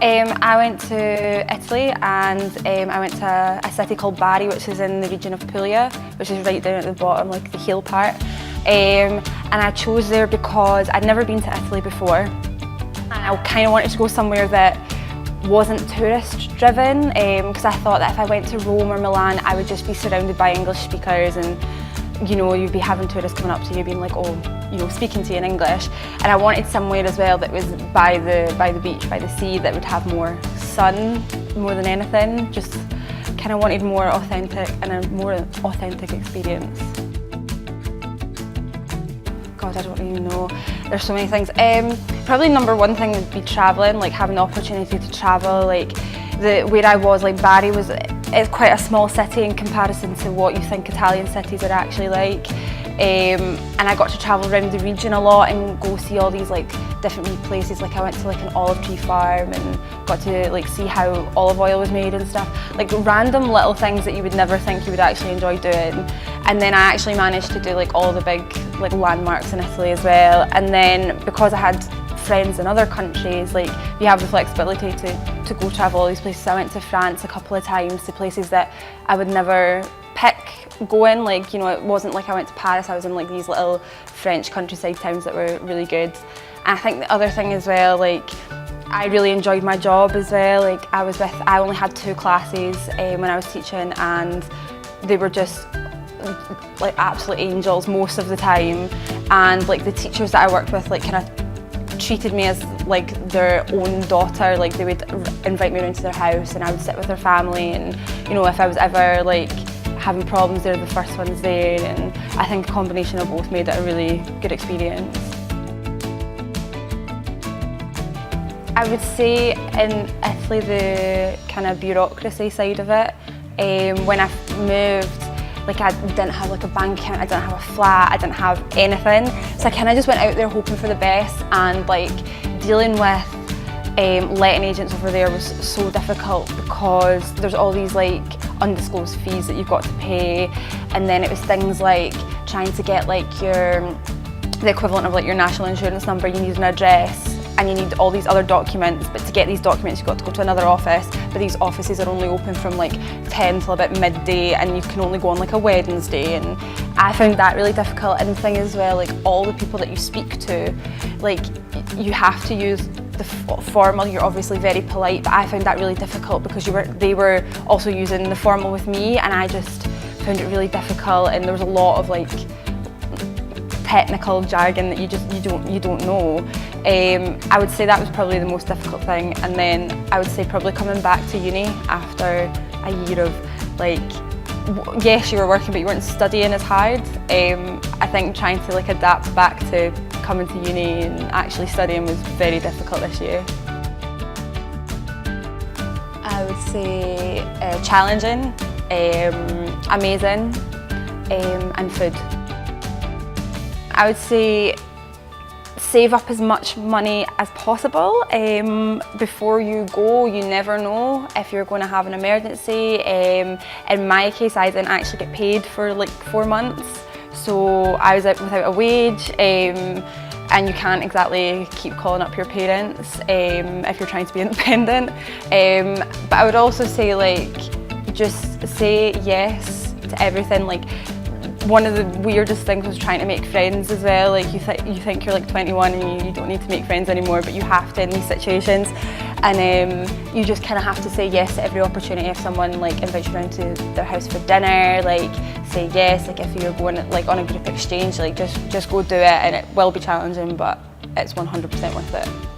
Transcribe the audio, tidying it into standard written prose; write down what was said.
I went to Italy and I went to a city called Bari, which is in the region of Puglia, which is right down at the bottom, like the heel part. And I chose there because I'd never been to Italy before. And I kind of wanted to go somewhere that wasn't tourist driven, because I thought that if I went to Rome or Milan, I would just be surrounded by English speakers and you know, you'd be having tourists coming up to you being like, oh, you know, speaking to you in English. And I wanted somewhere as well that was by the beach, by the sea, that would have more sun more than anything. Just kind of wanted more authentic and a more authentic experience. God, I don't even know. There's so many things. Probably number one thing would be travelling, like having the opportunity to travel. Like where I was, like Bari it's quite a small city in comparison to what you think Italian cities are actually like. And I got to travel around the region a lot and go see all these like different wee places. Like I went to like an olive tree farm and got to like see how olive oil was made and stuff. Like random little things that you would never think you would actually enjoy doing. And then I actually managed to do like all the big like landmarks in Italy as well. And then because I had friends in other countries, like you have the flexibility to go travel all these places. I went to France a couple of times to places that I would never pick going. Like, you know, it wasn't like I went to Paris, I was in like these little French countryside towns that were really good. And I think the other thing as well, like I really enjoyed my job as well. Like I only had 2 classes when I was teaching, and they were just like absolute angels most of the time. And like the teachers that I worked with like kind of treated me as like their own daughter. Like they would invite me around to their house and I would sit with their family, and you know, if I was ever like having problems, they're the first ones there. And I think a combination of both made it a really good experience. I would say in Italy the kind of bureaucracy side of it. When I moved, like I didn't have like a bank account, I didn't have a flat, I didn't have anything. So I kind of just went out there hoping for the best, and like dealing with letting agents over there was so difficult because there's all these like undisclosed fees that you've got to pay. And then it was things like trying to get like the equivalent of like your national insurance number. You need an address and you need all these other documents, but to get these documents you've got to go to another office, but these offices are only open from like 10 till about midday, and you can only go on like a Wednesday. And I found that really difficult. And the thing as well, like all the people that you speak to, like you have to use the formal. You're obviously very polite, but I found that really difficult because they were also using the formal with me, and I just found it really difficult. And there was a lot of like technical jargon that you don't know. I would say that was probably the most difficult thing. And then I would say probably coming back to uni after a year of like, yes, you were working but you weren't studying as hard. I think trying to like adapt back to coming to uni and actually studying was very difficult this year. I would say challenging, amazing, and food. I would say save up as much money as possible before you go. You never know if you're going to have an emergency. In my case, I didn't actually get paid for like 4 months, so I was out without a wage, and you can't exactly keep calling up your parents if you're trying to be independent. But I would also say like just say yes to everything. Like one of the weirdest things was trying to make friends as well. Like you think you're like 21 and you don't need to make friends anymore, but you have to in these situations. And you just kind of have to say yes to every opportunity. If someone like invites you around to their house for dinner, like say yes. Like if you're going like on a group exchange, like just go do it, and it will be challenging, but it's 100% worth it.